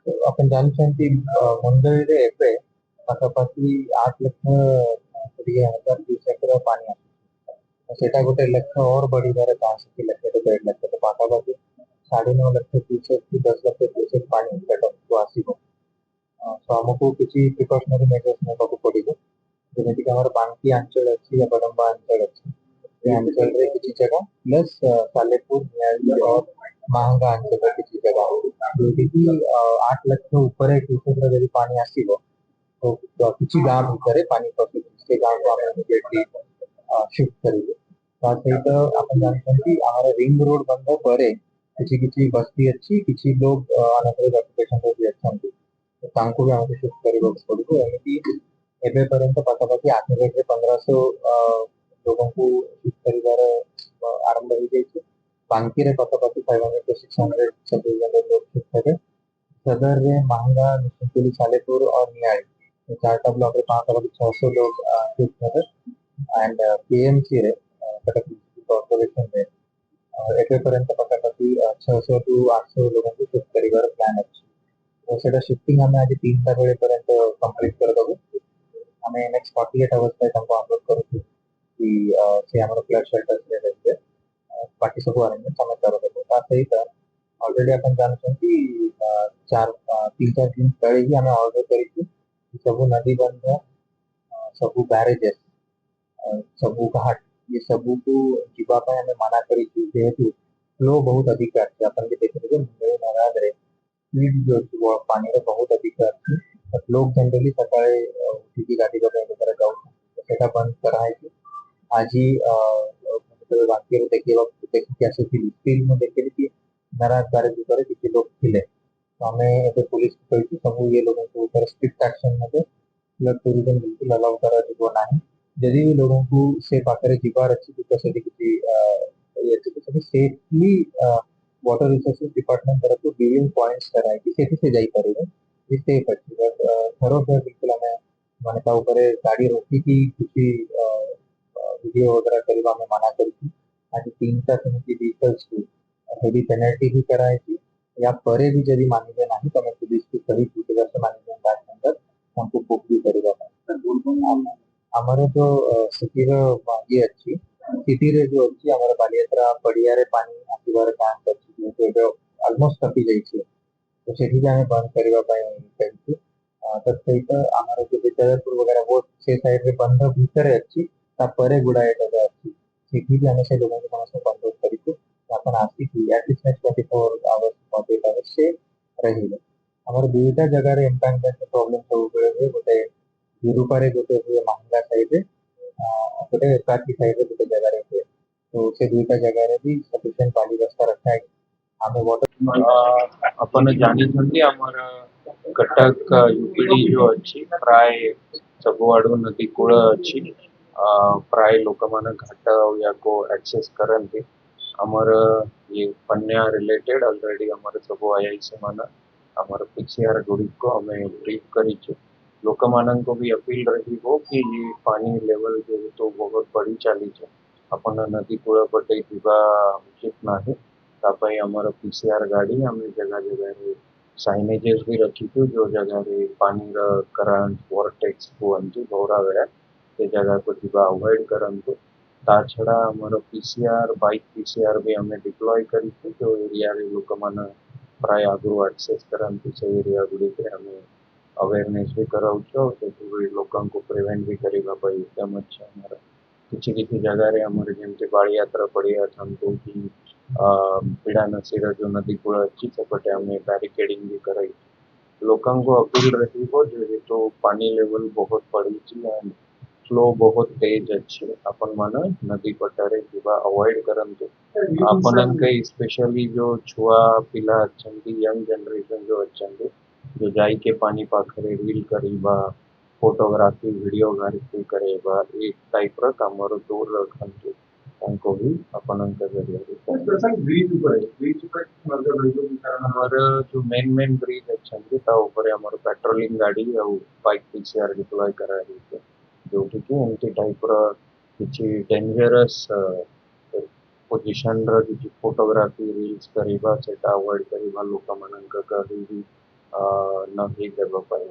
अपन ଜାଣିଛନ୍ତି ମୁଣ୍ଡଳିରେ ଏବେ ପାଖାପାଖି 8 ଲକ୍ଷ 20,000 କ୍ୟୁସେକ୍ର ପାଣି ଆସୁଛି। ସେଇଟା ଗୋଟେ ଲକ୍ଷ और बढ़ିବାର ଚାନ୍ସ ଅଛି, 1 ଲକ୍ଷ 1.5 ଲକ୍ଷ ତ ପାଖାପାଖି 9.5 ଲକ୍ଷ କ୍ୟୁସେକ୍ କି 10 ଲକ୍ଷ କ୍ୟୁସେକ୍ ପାଣି ପେଟକୁ ଆସିବ। ତ ଆମକୁ କିଛି ପ୍ରିକସନାରୀ ମେଜର୍ସ ନେବାକୁ ପଡିବ, ଯେମିତିକି ଆମର ବାଙ୍କି ଅଞ୍ଚଳ ଅଛି, ଜଗଦମ୍ବା ଅଞ୍ଚଳ ଅଛି। ଏ ଅଞ୍ଚଳରେ କିଛି ଜାଗା ପ୍ଲସ୍ ସାଲେପୁର, ନିଆଳି और ମାହାଙ୍ଗା ଅଞ୍ଚଳ କିଛି ଜାଗା ଯୋଉଠିକି 8 ଲକ୍ଷ ଉପରେ କ୍ୟୁସେକ୍ର ଯଦି ପାଣି ଆସିବ ତ କିଛି ଗାଁ ଭିତରେ ପାଣି ପଶିବ, ସେ ଗାଁକୁ ଆମେ ଇମିଡିଏଟଲି ଶିଫ୍ଟ କରିବୁ। ତା ସହିତ ଆପଣ ଜାଣିଛନ୍ତି ଆମର ରିଙ୍ଗ ରୋଡ ବନ୍ଧ ପରେ କିଛି କିଛି ବସ୍ତି ଅଛି, କିଛି ଲୋକ ଅନଅଥରାଇଜ୍ ଅକୁପେସନରେ ବି ଅଛନ୍ତି, ତ ତାଙ୍କୁ ବି ଆମକୁ ଶିଫ୍ଟ କରିବାକୁ ପଡିବ। ଏମିତି ଏବେ ପର୍ଯ୍ୟନ୍ତ ପାଖାପାଖି 8,000 ଲୋକଙ୍କୁ ଶିଫ୍ଟ କରିବାର ଆରମ୍ଭ ହେଇଯାଇଛି। ବାଙ୍କିରେ ପାଖାପାଖି 500 to 600 लोग शिफ्ट हेବେ। सदर में महंगा, निश्चिंतपुर, सालेपुर और नियाली ये 4टा ब्लॉक रे पाखापाखि 600 लोग शिफ्ट हेବେ। एंड पीएमसी रे कटक कॉर्पोरेशन रे ଏବେ ପର୍ଯ୍ୟନ୍ତ ପାଖାପାଖି 600 to 800 ଲୋକଙ୍କୁ ଶିଫ୍ଟ କରିବାର ପ୍ଲାନ୍ ଅଛି। ତ ସେଇଟା ଶିଫ୍ଟିଂ ଆମେ ଆଜି 3ଟା ବେଳେ ପର୍ଯ୍ୟନ୍ତ କମ୍ପ୍ଲିଟ୍ କରିଦେବୁ। ଆମେ ନେକ୍ସଟ 48 ଆୱାର୍ସ ପାଇଁ ତାଙ୍କୁ ଅନୁରୋଧ କରୁଛୁ कि ସେ ଆମର ଫ୍ଲଡ୍ ସେଲ୍ଟର୍ସରେ ରହିବେ। ବାକି ସବୁ ଆରେଞ୍ଜମେଣ୍ଟ ଆମେ କରିଦେବୁ। ତା ସହିତ ଅଲରେଡି ଆପଣ ଜାଣିଛନ୍ତି 3-4 ଦିନ ତଳେ ହିଁ ଆମେ ଅର୍ଡର କରିଛୁ ସବୁ ନଦୀ ବନ୍ଧ, ସବୁ ବ୍ୟାରେଜେସ୍, ସବୁ घाट ये सबକୁ ଯିବା ପାଇଁ ଆମେ ମନା କରିଛୁ, ଯେହେତୁ ଫ୍ଲୋ ବହୁତ ଅଧିକ ଅଛି। ଆପଣ ବି ଦେଖିଥିବେ ମୁମ୍ବାଇ ନାରାଜରେ ସ୍ପିଡ୍ जो ଅଛି ପାଣିର ବହୁତ ଅଧିକ ଅଛି। लोग जनरली ସକାଳେ ଉଠିକି ଗାଧୋଇବା ପାଇଁ ଯେତେବେଳେ ଯାଉଛନ୍ତି ସେଇଟା ବନ୍ଦ କରାହେଇଛି। ଆଜି ଯେତେବେଳେ ବାଙ୍କିରେ ଦେଖିକି ଆସିଥିଲି still ମୁଁ ଦେଖିଲି कि नाराज ब्यारेज ଉପରେ କିଛି ଲୋକ ଥିଲେ। ତ ଆମେ ଏବେ ପୁଲିସକୁ କହିଛୁ ସବୁ ଇଏ ଲୋକଙ୍କ ଉପରେ ଷ୍ଟ୍ରିକ୍ଟ ଆକ୍ସନ ନେବେ। फ्लड टूरिज्म बिल्कुल अलाउ କରାଯିବ ନାହିଁ। ଯଦି ବି ଲୋକଙ୍କୁ ସେ ପାଖରେ ଯିବାର ଅଛି ତ ସେଠି କିଛି ଇଏ ଅଛି ତ ସେଠି ସେଫଲି वाटर रिसोर्सेज डिपार्टमेंट तरफରୁ व्यूइंग पॉइंट्स कराହେଇକି ସେଠି ସେ ଯାଇପାରିବେ, ବି ସେଫ୍ ଅଛି। ବଟ୍ थरोफेयर बिल्कुल ଆମେ ମାନେ ତା ଉପରେ ଗାଡି ରୋକିକି କିଛି ଭିଡିଓ वगैरह କରିବା ଆମେ मना କରିଛୁ। ଆଜି 3ଟା ସେମିତି ଭେହିକଲ୍ସକୁ हेवी पेनल्टी भी କରାହେଇଛି। या ପରେ ବି ଯଦି ମାନିବେ ନାହିଁ ତ ଆମେ ପୁଲିସକୁ କହିଛୁ कि अगर मानिबे बैड नंबर हमको बुक भी କରିବା ପାଇଁ। ଆମର ଯୋଉ ସିଟିର ଇଏ ଅଛି, ସିଟିରେ ଯୋଉ ଅଛି ଆମର ବାଲିଯାତ୍ରା ପଡିଆରେ ପାଣି ଆସିବାର ଚାନ୍ସ ଅଛି, ଯେହେତୁ ଏବେ ଅଲମୋଷ୍ଟ କଟି ଯାଇଛି, ତ ସେଠି ବି ଆମେ ବନ୍ଦ କରିବା ପାଇଁ ଚାହିଁଛୁ। ତ ସହିତ ଆମର ଯୋଉ ବିଦ୍ୟାଳୟପୁର वगैरह वो ସେ ସାଇଡରେ ବନ୍ଧ ଭିତରେ ଅଛି, ତାପରେ ଗୁଡାଏ ଜାଗା ଅଛି, ସେଠି ବି ଆମେ ସେ ଲୋକଙ୍କୁ ସମସ୍ତଙ୍କୁ ଅନୁରୋଧ କରିଛୁ ଆପଣ ଆସିକି ଆଟଲିଷ୍ଟ ନେକ୍ସଟ 24 ଆୱାର୍ସ 48 ଆୱାର୍ସ ସେ ରହିବେ। ଆମର ଦୁଇଟା ଜାଗାରେ ଏମ୍ପାଙ୍କମେଣ୍ଟ ପ୍ରୋବ୍ଲେମ ସବୁବେଳେ ହୁଏ, ଗୋଟେ ବିରୁପାରେ ଗୋଟେ ହୁଏ ମାହାଙ୍ଗା ସାଇଡରେ, ଗୋଟେ କାଠି ସାଇଡରେ ଗୋଟେ ଜାଗାରେ ହୁଏ। तो ସେ ଦୁଇଟା ଜାଗାରେ ବି ସଫିସିଏଣ୍ଟ ପାଣି ବ୍ୟବସ୍ଥା ରଖାହେଇଛି। ଆମେ अपन ଜାଣିଛନ୍ତି ଆମର କଟକ ୟୁପିଡି ଯୋଉ ଅଛି ପ୍ରାୟ ସବୁଆଡୁ ନଦୀ କୂଳ ଅଛି। ପ୍ରାୟ ଲୋକମାନେ ଘାଟ ୟାକୁ ଆକ୍ସେସ୍ କରନ୍ତି। ଆମର ये ବନ୍ୟା ରିଲେଟେଡ ଅଲରେଡି ଆମର ସବୁ ଆଇଆଇସି ମାନେ ଆମର ପିସିଆର ଗୁଡ଼ିକ ଆମେ ବ୍ରିଫ୍ କରିଛୁ। ଲୋକମାନଙ୍କୁ ବି ଅପିଲ ରହିବ କି ପାଣି ଲେଭେଲ ଯେହେତୁ ବହୁତ ବଢି ଚାଲିଛି, ଆପଣ ନଦୀ କୂଳ ପଟେ ଯିବା ଉଚିତ ନାହିଁ। ତା ପାଇଁ ଆମର ପିସିଆର ଗାଡି ଆମେ ଜାଗା ଜାଗାରେ ସାଇନେजेस ବି ରଖିଛୁ, ଯୋଉ ଜାଗାରେ ପାଣିର କରंट वॉर्टेक्स କୁହନ୍ତି ଭौरा ବେଳା ସେ ଜାଗାକୁ ଯିବା ଆଭଏଡ କରନ୍ତୁ। ତା ଛଡା ଆମର ପିସିଆର ବାଇକ୍ ପିସିଆର ବି ଆମେ ଡିପ୍ଲୟ କରିଛୁ, ଯୋଉ ଏରିଆରେ ଲୋକମାନେ ପ୍ରାୟ ଆଗରୁ ଆକ୍ସେସ୍ କରନ୍ତି ସେ ଏରିଆ ଗୁଡ଼ିକରେ ଆମେ अवेयरनेस भी कराउଛୁ। ସେଥିପାଇଁ ଲୋକଙ୍କୁ ପ୍ରିଭେଣ୍ଟ ବି କରିବା ପାଇଁ ଉଦ୍ୟମ ଅଛି ଆମର। କିଛି କିଛି ଜାଗାରେ ଆମର ଯେମିତି ବାଳିଯାତ୍ରା ପଡିଆ ଥାନ୍ତୁ କି ପିଡାନସିର ଯୋଉ ନଦୀ କୂଳ ଅଛି ସେପଟେ ଆମେ ବ୍ୟାରିକେଡିଂ ବି କରାଇଛୁ। ଲୋକଙ୍କୁ ଅପିଲ ରହିବ ଯେହେତୁ ପାଣି ଲେଭେଲ ବହୁତ ବଢିଛି and फ्लो बहुत तेज ଅଛି, ଆପଣମାନେ ନଦୀ ପଟାରେ ଯିବା ଆଭଏଡ କରନ୍ତୁ। ଆପଣଙ୍କ ସ୍ପେଶାଲି ଯୋଉ ଛୁଆ ପିଲା ଅଛନ୍ତି, ୟଙ୍ଗ ଜେନେରେସନ ଯୋଉ ଅଛନ୍ତି, जो ଯାଇକି ପାଣି ପାଖରେ ରିଲ କରିବା, फोटोग्राफी वीडियोग्राफी करेगा एक टाइप ର କାମରୁ ଦୂର ରଖନ୍ତୁ ତାଙ୍କୁ ବି ଆପଣଙ୍କ ଜରିଆରେ। ଆମର ଯୋଉ ମେନ୍ ବ୍ରିଜ ଅଛନ୍ତି ତା ଉପରେ ଆମର पेट्रोलिंग ଗାଡି ଆଉ ବାଇକ୍ ପିସିଆର ଡିପ୍ଲୟ କରାଯାଇଛି, ଯୋଉଠିକି ଏମିତି ଟାଇପର କିଛି ଡେଞ୍ଜରସ୍ ପୋଜିସନର କିଛି ଫଟୋଗ୍ରାଫି ରିଲ୍ସ କରିବା ସେଟା ଆଭଏଡ କରିବା ଲୋକମାନଙ୍କ କହିବି ନ ହେଇଦେବା ପାଇଁ